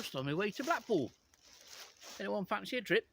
just on my way to Blackpool. Anyone fancy a trip?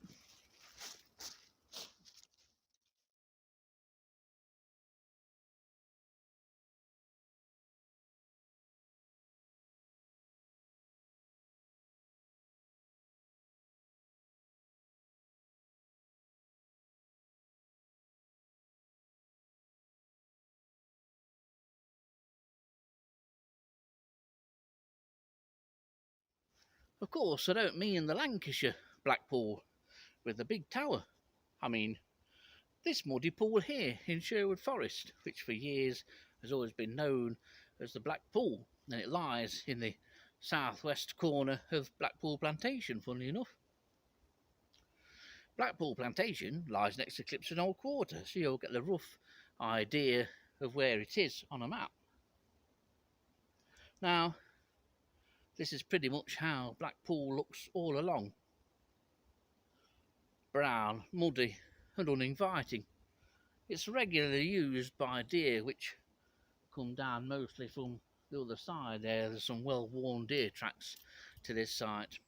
Of course, I don't mean the Lancashire Blackpool with the big tower. I mean this muddy pool here in Sherwood Forest, which for years has always been known as the Black Pool, and it lies in the southwest corner of Blackpool Plantation, funnily enough. Blackpool Plantation lies next to Clipston Old Quarter, so you'll get the rough idea of where it is on a map. Now, this is pretty much how Blackpool looks all along. Brown, muddy and uninviting. It's regularly used by deer which come down mostly from the other side there. There's some well-worn deer tracks to this site.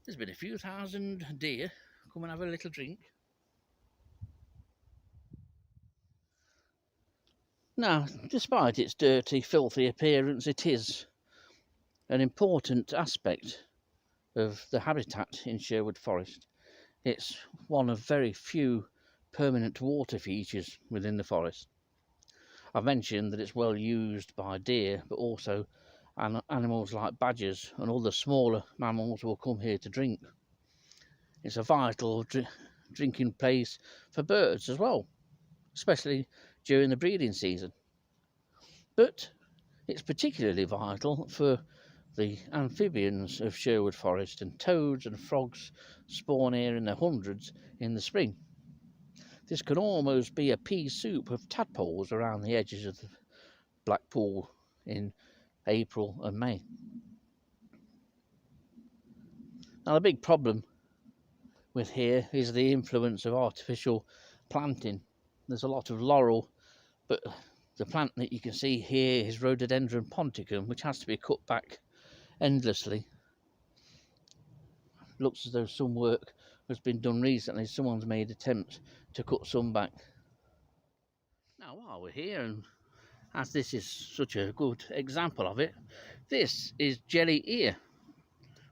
There's been a few thousand deer come and have a little drink. Now, despite its dirty, filthy appearance, it is an important aspect of the habitat in Sherwood Forest. It's one of very few permanent water features within the forest. I've mentioned that it's well used by deer, but also animals like badgers and other smaller mammals will come here to drink. It's a vital drinking place for birds as well, especially during the breeding season. But it's particularly vital for the amphibians of Sherwood Forest, and toads and frogs spawn here in their hundreds in the spring. This can almost be a pea soup of tadpoles around the edges of the Blackpool in April and May. Now, the big problem with here is the influence of artificial planting. There's a lot of laurel, but the plant that you can see here is Rhododendron ponticum, which has to be cut back endlessly. Looks as though some work has been done recently. Someone's made attempts to cut some back. Now, while we're here, and as this is such a good example of it, this is jelly ear,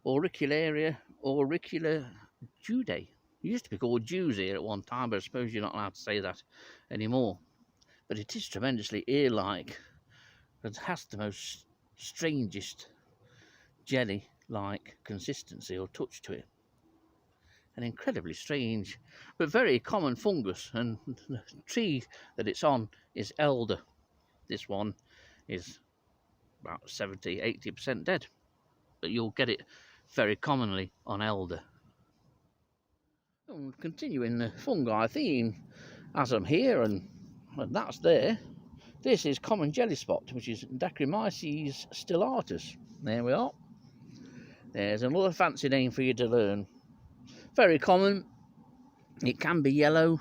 Auricularia auriculojudae. It used to be called Jews ear at one time, but I suppose you're not allowed to say that anymore. But it is tremendously ear-like. It has the most strangest jelly-like consistency or touch to it. An incredibly strange but very common fungus, and the tree that it's on is elder. This one is about 70–80% dead, but you'll get it very commonly on elder. And continuing the fungi theme, as I'm here and that's there, this is common jelly spot, which is Dacrymyces stellatus. There we are. There's another fancy name for you to learn. Very common. It can be yellow.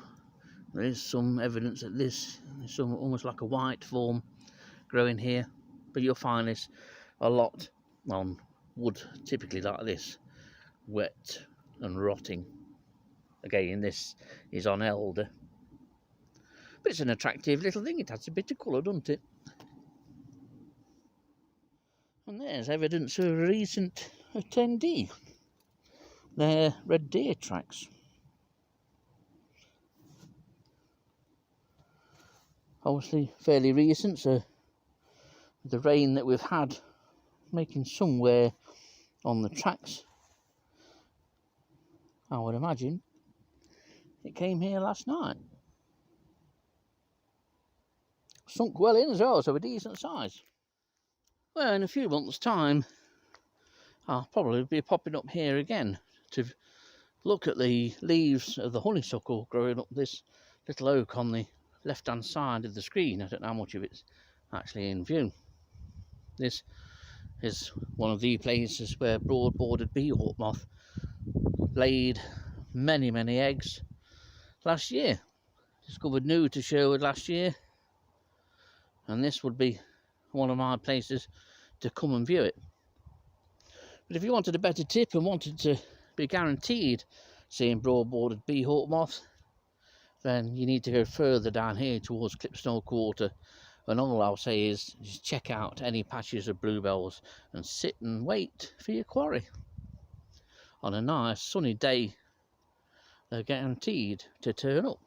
There is some evidence that there's some almost like a white form growing here, but you'll find this a lot on wood, typically like this, wet and rotting. Again, this is on elder, but it's an attractive little thing. It adds a bit of colour, doesn't it? And there's evidence of a recent attendee. They're red deer tracks. Obviously fairly recent, so the rain that we've had making some wear on the tracks. I would imagine it came here last night. Sunk well in as well, so a decent size. Well, in a few months' time, I'll probably be popping up here again to look at the leaves of the honeysuckle growing up this little oak on the left-hand side of the screen. I don't know how much of it's actually in view. This is one of the places where broad-bordered bee-hawk moth laid many eggs last year. Discovered new to Sherwood last year, and this would be one of my places to come and view it. But if you wanted a better tip and wanted to be guaranteed seeing broad-bordered bee-hawk moth, then you need to go further down here towards Clipsnell Quarter. And all I'll say is just check out any patches of bluebells and sit and wait for your quarry. On a nice sunny day, they're guaranteed to turn up.